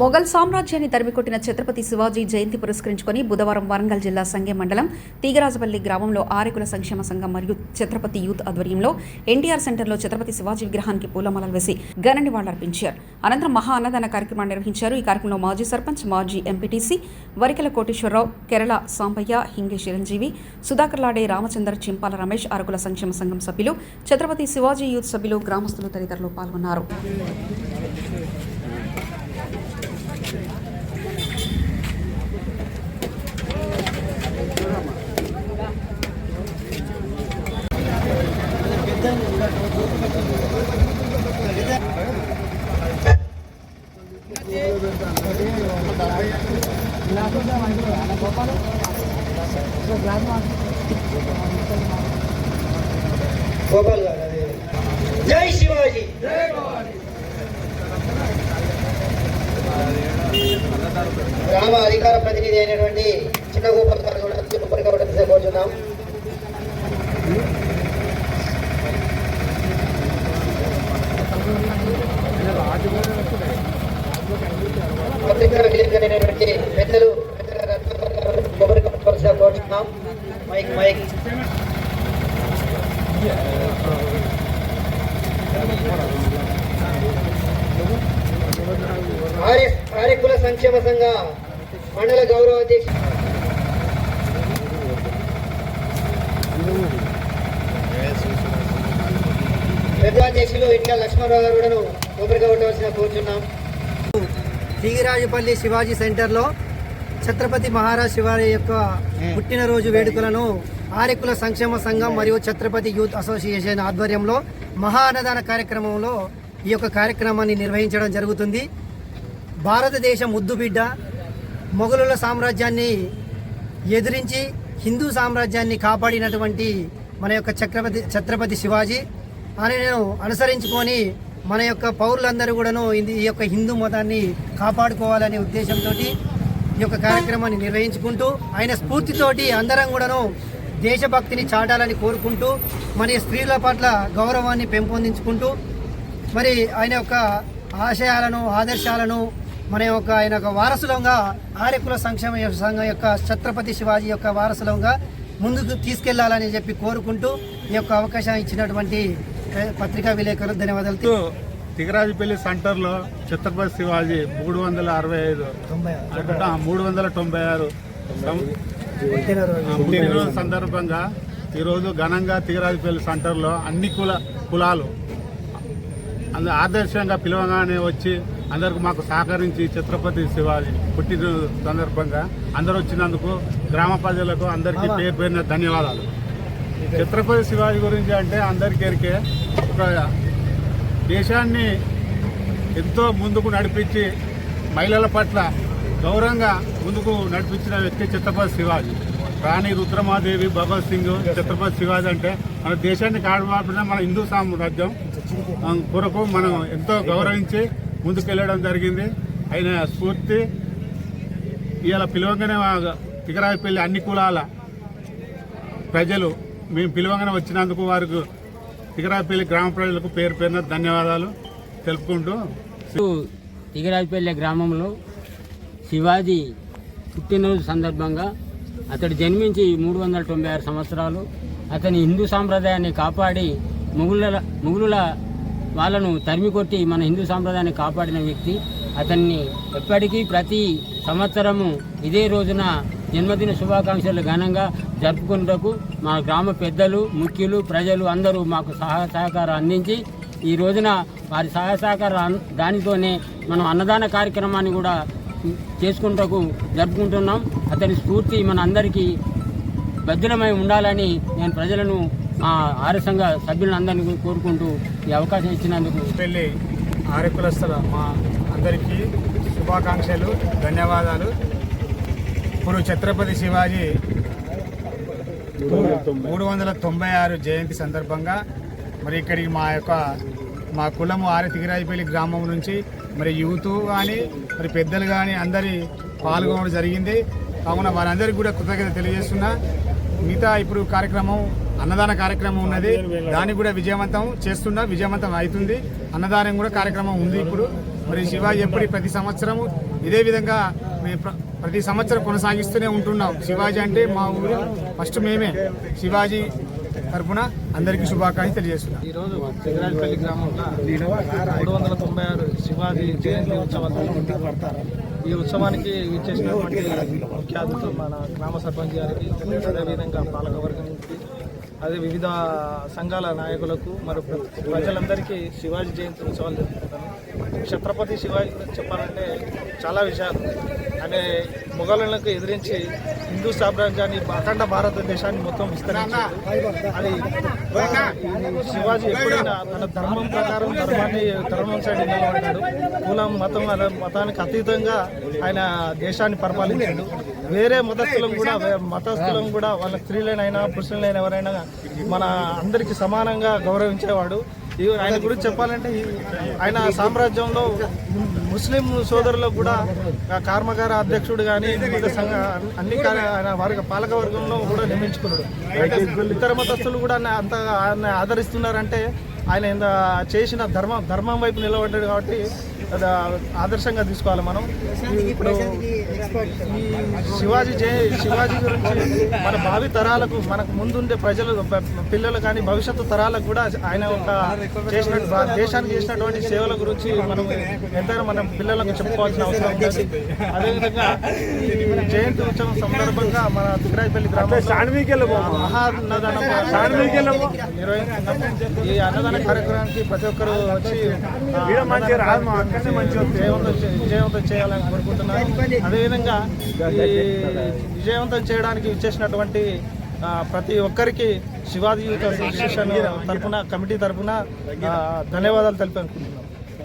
మొఘల్ సామ్రాజ్యాన్ని తరిమికొట్టిన ఛత్రపతి శివాజీ జయంతి పురస్కరించుకొని బుధవారం వరంగల్ జిల్లా సంగెం మండలం తీగరాజపల్లి గ్రామంలో ఆర్యకుల సంక్షేమ సంఘం మరియు ఛత్రపతి యూత్ ఆధ్వర్యంలో ఎన్టీఆర్ సెంటర్లో ఛత్రపతి శివాజీ విగ్రహానికి పూలమాలలు వేసి ఘన నివాళులర్పించారు. అనంతరం మహా అన్నదాన కార్యక్రమాన్ని నిర్వహించారు. ఈ కార్యక్రమంలో మాజీ సర్పంచ్, మాజీ ఎంపీటీసీ వరికల కోటేశ్వరరావు, కేరళ సాంబయ్య, హింగే చిరంజీవి, సుధాకర్లాడే రామచందర్, చింపాల రమేష్, ఆర్యకుల సంక్షేమ సంఘం సభ్యులు, ఛత్రపతి శివాజీ యూత్ సభ్యులు, గ్రామస్తులు తదితరులు పాల్గొన్నారు. జై శివాజీ. గ్రామ అధికార ప్రతినిధి అయినటువంటి చిన్న గోపాల్ గారు కూడా కోరుచున్నాం. పత్రికా విలేకరైనటువంటి పెద్దలు కోరుచున్నాం. మైక్ ఆర్యకుల సంక్షేమ సంఘ మండల గౌరవ అధ్యక్షులు ఇట్లా లక్ష్మణరావు గారు కూడా కొబ్బరిగా ఉండవలసిన కోరుచున్నాం. తీగిరాజపల్లి శివాజీ సెంటర్లో ఛత్రపతి మహారాజ్ శివాజీ యొక్క పుట్టినరోజు వేడుకలను ఆర్యకుల సంక్షేమ సంఘం మరియు ఛత్రపతి యూత్ అసోసియేషన్ ఆధ్వర్యంలో మహా అన్నదాన కార్యక్రమంలో ఈ యొక్క కార్యక్రమాన్ని నిర్వహించడం జరుగుతుంది. భారతదేశ ముద్దుబిడ్డ మొఘలుల సామ్రాజ్యాన్ని ఎదిరించి హిందూ సామ్రాజ్యాన్ని కాపాడినటువంటి మన యొక్క ఛత్రపతి శివాజీ ఆయనను అనుసరించుకొని మన యొక్క పౌరులందరూ కూడాను ఈ యొక్క హిందూ మతాన్ని కాపాడుకోవాలనే ఉద్దేశంతో ఈ యొక్క కార్యక్రమాన్ని నిర్వహించుకుంటూ ఆయన స్ఫూర్తితోటి అందరం కూడాను దేశభక్తిని చాటాలని కోరుకుంటూ మరి స్త్రీల పట్ల గౌరవాన్ని పెంపొందించుకుంటూ మరి ఆయన యొక్క ఆశయాలను ఆదర్శాలను మన యొక్క ఆయన యొక్క వారసులంగా ఆర్యకుల సంక్షేమ సంఘం యొక్క ఛత్రపతి శివాజీ యొక్క వారసులంగా ముందుకు తీసుకెళ్లాలని చెప్పి కోరుకుంటూ ఈ యొక్క అవకాశం ఇచ్చినటువంటి పత్రికా విలేకరులు ధన్యవాదాలు. తిగరాజపల్లి సెంటర్లో ఛత్రపతి శివాజీ 396 పుట్టినరోజు సందర్భంగా ఈరోజు ఘనంగా తిగరాజపల్లి సెంటర్లో అన్ని కులాలు ఆదర్శంగా పిలవగానే వచ్చి అందరికి మాకు సహకరించి ఛత్రపతి శివాజీ పుట్టినరోజు సందర్భంగా అందరూ వచ్చినందుకు గ్రామ ప్రజలకు అందరికీ పేరున ధన్యవాదాలు. ఛత్రపతి శివాజీ గురించి అంటే అందరికీ ఒక దేశాన్ని ఎంతో ముందుకు నడిపించి మహిళల పట్ల గౌరవంగా ముందుకు నడిపించిన వ్యక్తి ఛత్రపతి శివాజీ. రాణి రుద్రమాదేవి, భగత్ సింగ్, ఛత్రపతి శివాజీ అంటే మన దేశాన్ని కాపాడిన మన హిందూ సామ్రాజ్యం కొరకు మనం ఎంతో గౌరవించి ముందుకెళ్ళడం జరిగింది. ఆయన స్ఫూర్తి ఇవాళ పిలవంగానే తిగరాజపల్లి అన్ని కులాల ప్రజలు మేము పిలవంగానే వచ్చినందుకు వారికి తిగరాజపల్లి గ్రామ ప్రజలకు పేరున ధన్యవాదాలు తెలుపుకుంటూ తిగరాజపల్లి గ్రామంలో శివాజీ పుట్టినరోజు సందర్భంగా అతడు జన్మించి 396 సంవత్సరాలు అతని హిందూ సాంప్రదాయాన్ని కాపాడి ముగులుల వాళ్ళను తరిమికొట్టి మన హిందూ సాంప్రదాయాన్ని కాపాడిన వ్యక్తి. అతన్ని ఎప్పటికీ ప్రతి సంవత్సరము ఇదే రోజున జన్మదిన శుభాకాంక్షలు ఘనంగా జరుపుకున్నటకు మా గ్రామ పెద్దలు, ముఖ్యులు, ప్రజలు అందరూ మాకు సహాయ సహకారం అందించి ఈ రోజున వారి సహాయ సహకారం దానితోనే మనం అన్నదాన కార్యక్రమాన్ని కూడా చేసుకుంటూ జరుపుకుంటున్నాం. అతని స్ఫూర్తి మన అందరికీ భద్రమై ఉండాలని నేను ప్రజలను ఆర్య సంఘ సభ్యులందరినీ కోరుకుంటూ ఈ అవకాశం ఇచ్చినందుకు పెళ్ళి ఆర్యకులస్తుల మా అందరికీ శుభాకాంక్షలు, ధన్యవాదాలు. ఇప్పుడు ఛత్రపతి శివాజీ 396 జయంతి సందర్భంగా మరి ఇక్కడికి మా కులము తిగరాజపల్లి గ్రామం నుంచి మరి యూత్ కానీ మరి పెద్దలు కానీ అందరి పాల్గొనడం జరిగింది. కావున వారందరికీ కూడా కృతజ్ఞత తెలియజేస్తున్నా. మిగతా ఇప్పుడు కార్యక్రమం అన్నదాన కార్యక్రమం ఉన్నది, దాన్ని కూడా విజయవంతం అవుతుంది. అన్నదానం కూడా కార్యక్రమం ఉంది ఇప్పుడు. మరి శివాజీ ఎప్పటి ప్రతి సంవత్సరము ఇదే విధంగా మేము ప్రతి సంవత్సరం కొనసాగిస్తూనే ఉంటున్నాం. శివాజీ అంటే మా ఊరు ఫస్ట్ మేమే. శివాజీ తరఫున అందరికీ శుభాకాంక్షలు తెలియజేస్తున్నాం. ఈరోజు తిగరాజపల్లి గ్రామంలో 396 శివాజీ జయంతి ఉత్సవాలు. ఈ ఉత్సవానికి విచ్చేసినటువంటి ముఖ్య అతిథులు మన గ్రామ సర్పంచ్ గారికి, అదేవిధంగా పాలకవర్గానికి, అదే వివిధ సంఘాల నాయకులకు, మరి ప్రజలందరికీ శివాజీ జయంతి ఉత్సవాలు జరుపుకుంటాను. ఛత్రపతి శివాజీ గురించి చెప్పాలంటే చాలా విషయాలు. అంటే మొఘలులకు ఎదిరించి హిందూ సామ్రాజ్యాన్ని, అఖండ భారతదేశాన్ని మొత్తం విస్తరించారు. అది శివాజీ ఎప్పుడైనా తన ధర్మం ప్రకారం ధర్మం సైడ్ నిలబడ్డాడు. కులం మతానికి అతీతంగా ఆయన దేశాన్ని పరిపాలించాడు. వేరే మతస్థులం కూడా వాళ్ళ స్త్రీలైనా పురుషులైనా ఎవరైనా మన అందరికీ సమానంగా గౌరవించేవాడు. ఆయన గురించి చెప్పాలంటే ఆయన సామ్రాజ్యంలో ముస్లిం సోదరులకు కూడా కర్మగార అధ్యక్షుడు కానీ అన్ని ఆయన పాలక వర్గంలో కూడా నియమించుకున్నాడు. ఇతర మతస్థులు కూడా అంత ఆయన ఆదరిస్తున్నారంటే ఆయన చేసిన ధర్మం వైపు నిలబడ్డాడు. కాబట్టి అది ఆదర్శంగా తీసుకోవాలి మనం. ఇప్పుడు ఈ శివాజీ గురించి మన భావి తరాలకు, మనకు ముందుండే పిల్లలు కానీ భవిష్యత్తు తరాలకు కూడా ఆయన దేశానికి చేసినటువంటి సేవల గురించి మనం ఎంతైనా మన పిల్లలకు చెప్పుకోవాల్సిన అవసరం ఉంటుంది. అదేవిధంగా ఈ జయంతి ఉత్సవం సందర్భంగా మన తిగరాజపల్లి గ్రామంలో నిర్వహిస్తున్నాం. ఈ అన్నదాన కార్యక్రమానికి ప్రతి ఒక్కరు వచ్చి విజయవంతం చేయాలని కోరుకుంటున్నాను. అదేవిధంగా ఈ విజయవంతం చేయడానికి ఇచ్చేసినటువంటి ప్రతి ఒక్కరికి శివాజీ యూత్ అసోసియేషన్ తరఫున, కమిటీ తరఫున ధన్యవాదాలు తెలిపి అనుకుంటున్నాను.